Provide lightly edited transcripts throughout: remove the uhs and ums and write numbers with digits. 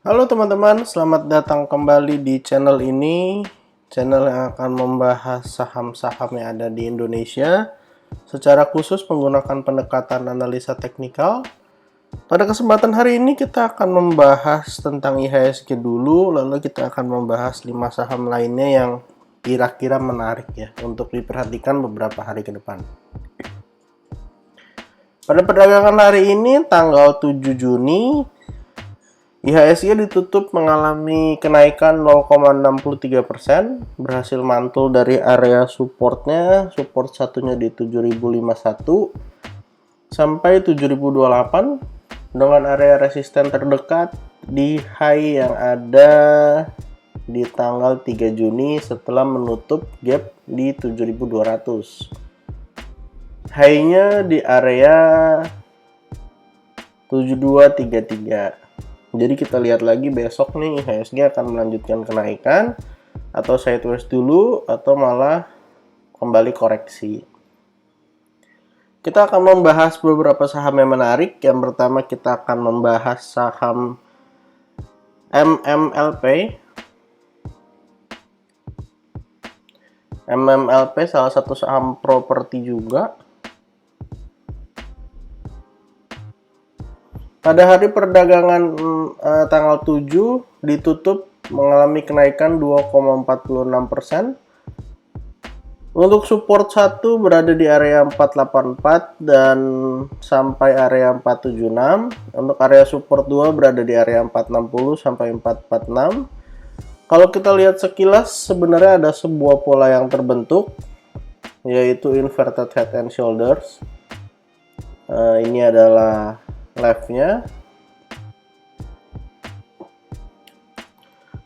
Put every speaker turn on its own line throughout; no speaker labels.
Halo teman-teman, selamat datang kembali di channel ini. Channel yang akan membahas saham-saham yang ada di Indonesia secara khusus menggunakan pendekatan analisa teknikal. Pada kesempatan hari ini kita akan membahas tentang IHSG dulu, lalu kita akan membahas 5 saham lainnya yang kira-kira menarik ya untuk diperhatikan beberapa hari ke depan. Pada perdagangan hari ini tanggal 7 Juni IHSG ditutup mengalami kenaikan 0,63%, berhasil mantul dari area supportnya, support satunya di 7051 sampai 7028 dengan area resisten terdekat di high yang ada di tanggal 3 Juni setelah menutup gap di 7200. High-nya di area 7233. Jadi kita lihat lagi besok nih IHSG akan melanjutkan kenaikan atau sideways dulu atau malah kembali koreksi. Kita akan membahas beberapa saham yang menarik. Yang pertama kita akan membahas saham MMLP. MMLP salah satu saham properti juga. Pada hari perdagangan tanggal 7 ditutup mengalami kenaikan 2,46%. Untuk support 1 berada di area 484 dan sampai area 476. Untuk area support 2 berada di area 460 sampai 446. Kalau kita lihat sekilas sebenarnya ada sebuah pola yang terbentuk, yaitu inverted head and shoulders. Ini adalah left-nya,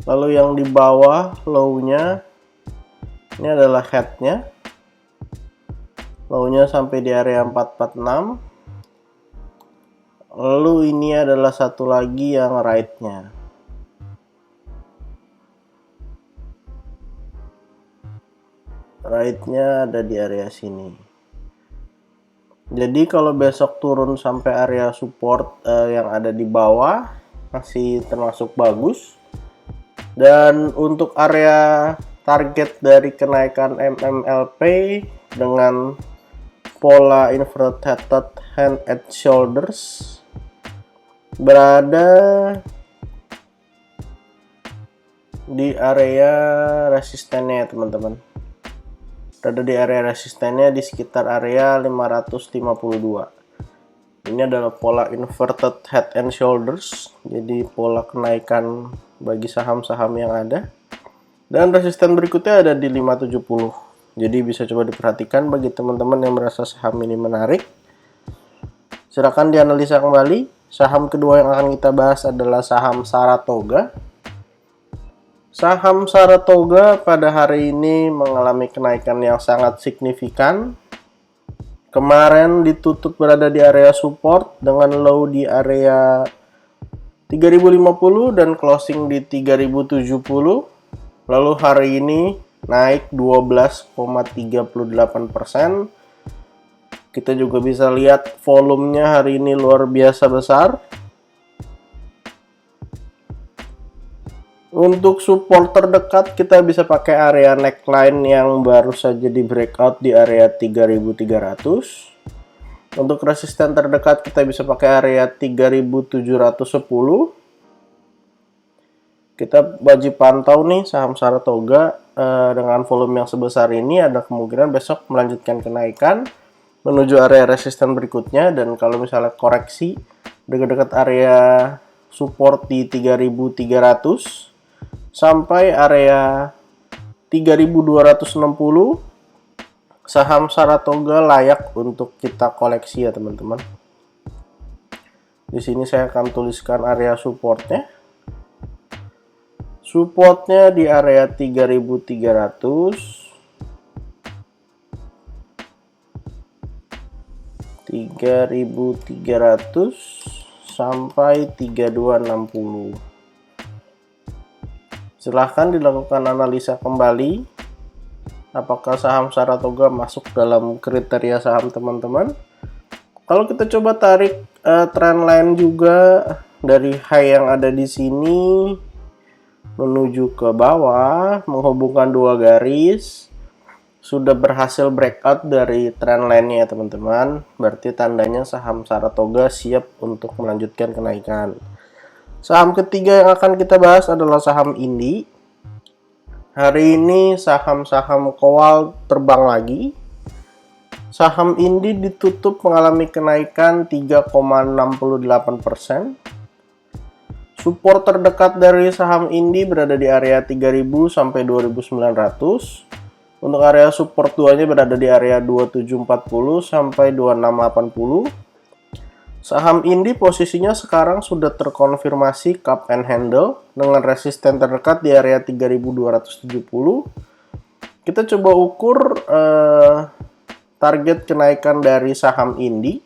lalu yang di bawah low-nya ini adalah head-nya, low-nya sampai di area 446, lalu ini adalah satu lagi yang right-nya. Right-nya ada di area sini. Jadi kalau besok turun sampai area support yang ada di bawah masih termasuk bagus. Dan untuk area target dari kenaikan MMLP dengan pola inverted hand and shoulders berada di area resistennya ya teman-teman. Berada di area resistennya di sekitar area 552. Ini adalah pola inverted head and shoulders, jadi pola kenaikan bagi saham-saham yang ada. Dan resisten berikutnya ada di 570. Jadi bisa coba diperhatikan bagi teman-teman yang merasa saham ini menarik. Silakan dianalisa kembali. Saham kedua yang akan kita bahas adalah saham Saratoga. Saham Saratoga pada hari ini mengalami kenaikan yang sangat signifikan. Kemarin ditutup berada di area support dengan low di area 3050 dan closing di 3070. Lalu hari ini naik 12,38%. Kita juga bisa lihat volumenya hari ini luar biasa besar. Untuk support terdekat kita bisa pakai area neckline yang baru saja di breakout di area 3300. Untuk resisten terdekat kita bisa pakai area 3710. Kita wajib pantau nih saham Saratoga dengan volume yang sebesar ini ada kemungkinan besok melanjutkan kenaikan menuju area resisten berikutnya, dan kalau misalnya koreksi dekat-dekat area support di 3300 sampai area 3260, saham Saratoga layak untuk kita koleksi ya teman-teman. Di sini saya akan tuliskan area supportnya. Supportnya di area 3300, 3300 sampai 3260. Silahkan dilakukan analisa kembali apakah saham Saratoga masuk dalam kriteria saham teman-teman. Kalau kita coba tarik trendline juga dari high yang ada di sini menuju ke bawah menghubungkan dua garis sudah berhasil breakout dari trendline-nya ya teman-teman. Berarti tandanya saham Saratoga siap untuk melanjutkan kenaikan. Saham ketiga yang akan kita bahas adalah saham Indi. Hari ini saham-saham kowal terbang lagi. Saham Indi ditutup mengalami kenaikan 3,68%. Support terdekat dari saham Indi berada di area 3000 sampai 2900. Untuk area support 2-nya berada di area 2740 sampai 2680. Saham Indi posisinya sekarang sudah terkonfirmasi cup and handle dengan resisten terdekat di area 3270. Kita coba ukur target kenaikan dari saham Indi.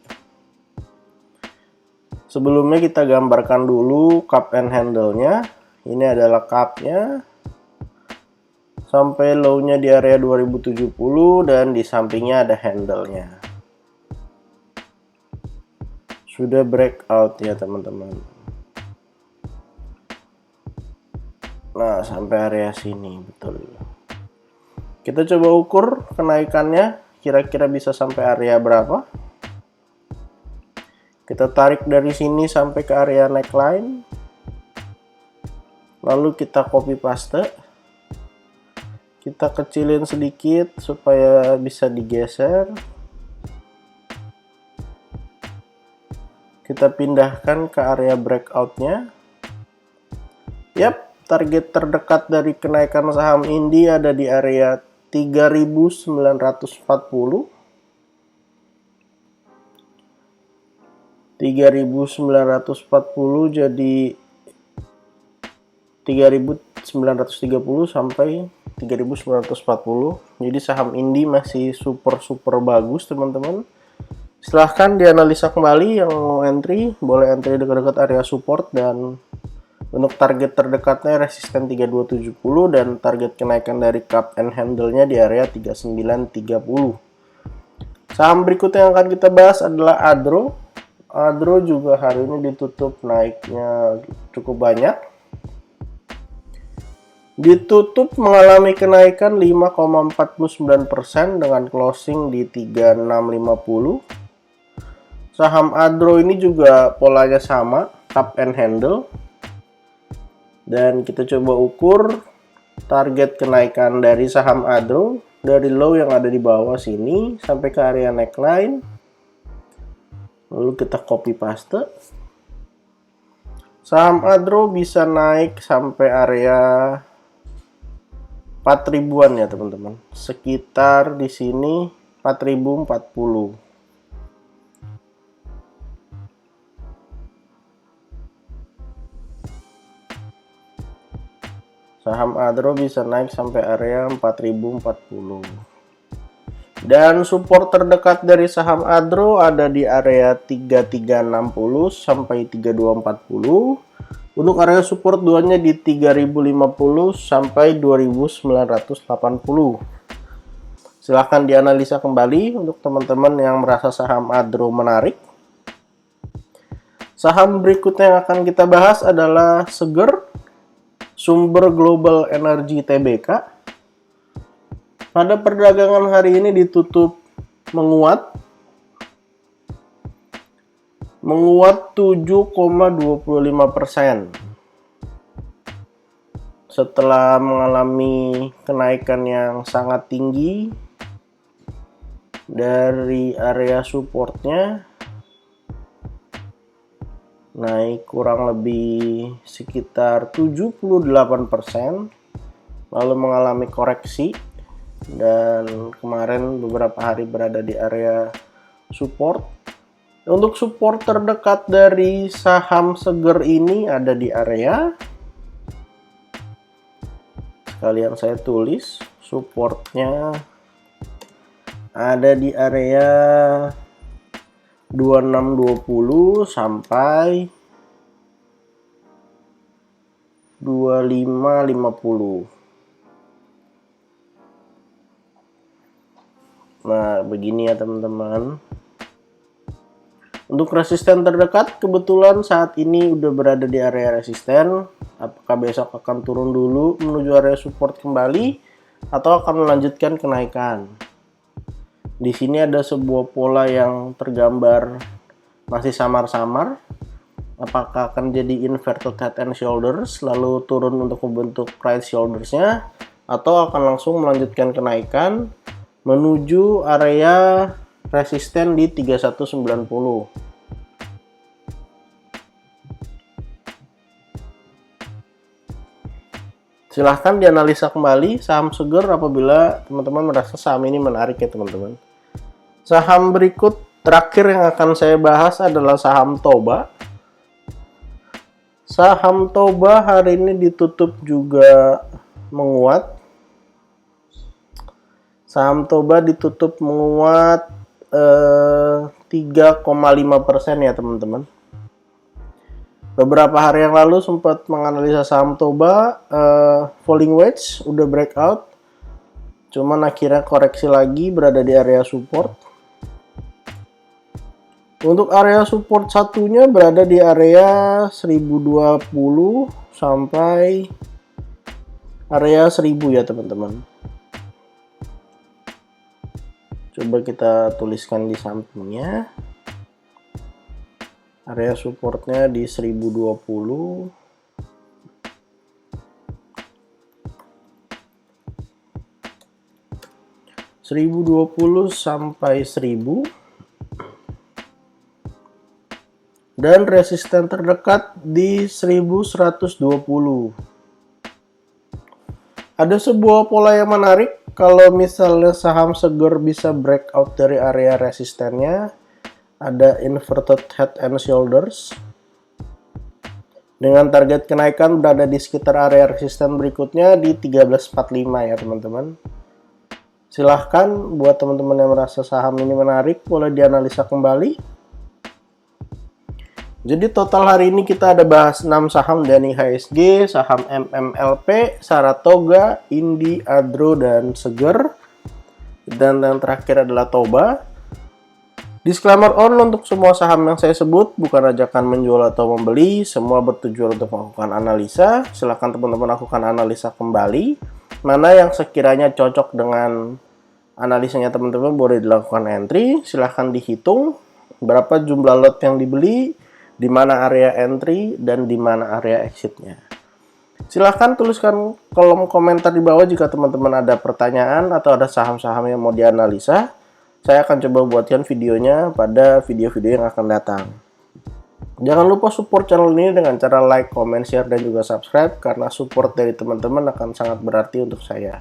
Sebelumnya kita gambarkan dulu cup and handle-nya. Ini adalah cup-nya. Sampai low-nya di area 2070 dan di sampingnya ada handle-nya. Sudah breakout ya teman-teman. Nah, sampai area sini betul. Kita coba ukur kenaikannya kira-kira bisa sampai area berapa. Kita tarik dari sini sampai ke area neckline. Lalu kita copy paste. Kita kecilin sedikit supaya bisa digeser. Kita pindahkan ke area breakout-nya. Yap, target terdekat dari kenaikan saham Indi ada di area 3940. 3940 jadi 3930 sampai 3940. Jadi saham Indi masih super bagus teman-teman. Silahkan dianalisa kembali, yang mau entry boleh entry dekat-dekat area support, dan untuk target terdekatnya resisten 3270 dan target kenaikan dari cup and handle-nya di area 3930. Saham berikutnya yang akan kita bahas adalah Adro. Adro juga hari ini ditutup naiknya cukup banyak. Ditutup mengalami kenaikan 5,49% dengan closing di 3650. Saham Adro ini juga polanya sama, cup and handle. Dan kita coba ukur target kenaikan dari saham Adro dari low yang ada di bawah sini sampai ke area neckline. Lalu kita copy paste. Saham Adro bisa naik sampai area 4000-an ya teman-teman. Sekitar di sini 4040. Saham Adro bisa naik sampai area 4040. Dan support terdekat dari saham Adro ada di area 3360 sampai 3240. Untuk area support 2-nya di 3050 sampai 2980. Silahkan dianalisa kembali untuk teman-teman yang merasa saham Adro menarik. Saham berikutnya yang akan kita bahas adalah Seger, Sumber Global Energy Tbk. Pada perdagangan hari ini ditutup menguat 7,25% setelah mengalami kenaikan yang sangat tinggi dari area supportnya, naik kurang lebih sekitar 78%, lalu mengalami koreksi dan kemarin beberapa hari berada di area support. Untuk support terdekat dari saham Seger ini ada di area, sekalian saya tulis, supportnya ada di area 2620 sampai 2550. Nah, begini ya teman-teman. Untuk resisten terdekat kebetulan saat ini udah berada di area resisten. Apakah besok akan turun dulu menuju area support kembali atau akan melanjutkan kenaikan? Di sini ada sebuah pola yang tergambar masih samar-samar. Apakah akan jadi inverted head and shoulders lalu turun untuk membentuk right shoulders-nya, atau akan langsung melanjutkan kenaikan menuju area resisten di 3190. Silahkan dianalisa kembali saham seger apabila teman-teman merasa saham ini menarik ya teman-teman. Saham berikut terakhir yang akan saya bahas adalah saham Toba. Saham Toba hari ini ditutup juga menguat. Saham Toba ditutup menguat 3,5% ya teman-teman. Beberapa hari yang lalu sempat menganalisa saham Toba, falling wedge udah breakout, cuman akhirnya koreksi lagi berada di area support. Untuk area support satunya berada di area 1020 sampai area 1000 ya teman-teman. Coba kita tuliskan di sampingnya. Area supportnya di 1020. Sampai 1000. Dan resisten terdekat di 1120. Ada sebuah pola yang menarik kalau misalnya saham seger bisa breakout dari area resistennya. Ada inverted head and shoulders dengan target kenaikan berada di sekitar area resisten berikutnya di 1345 ya teman-teman. Silahkan buat teman-teman yang merasa saham ini menarik boleh dianalisa kembali. Jadi total hari ini kita ada bahas 6 saham dari IHSG, saham MMLP, Saratoga, Indi, Adro, dan Seger. Dan yang terakhir adalah Toba. Disclaimer on untuk semua saham yang saya sebut bukan ajakan menjual atau membeli, semua bertujuan untuk melakukan analisa. Silahkan teman-teman lakukan analisa kembali. Mana yang sekiranya cocok dengan analisanya teman-teman boleh dilakukan entry. Silahkan dihitung berapa jumlah lot yang dibeli, di mana area entry, dan di mana area exitnya. Silahkan tuliskan kolom komentar di bawah jika teman-teman ada pertanyaan atau ada saham-saham yang mau dianalisa. Saya akan coba buatkan videonya pada video-video yang akan datang. Jangan lupa support channel ini dengan cara like, comment, share, dan juga subscribe karena support dari teman-teman akan sangat berarti untuk saya.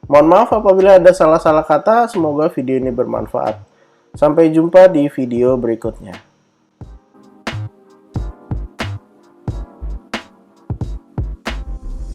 Mohon maaf apabila ada salah-salah kata, semoga video ini bermanfaat. Sampai jumpa di video berikutnya.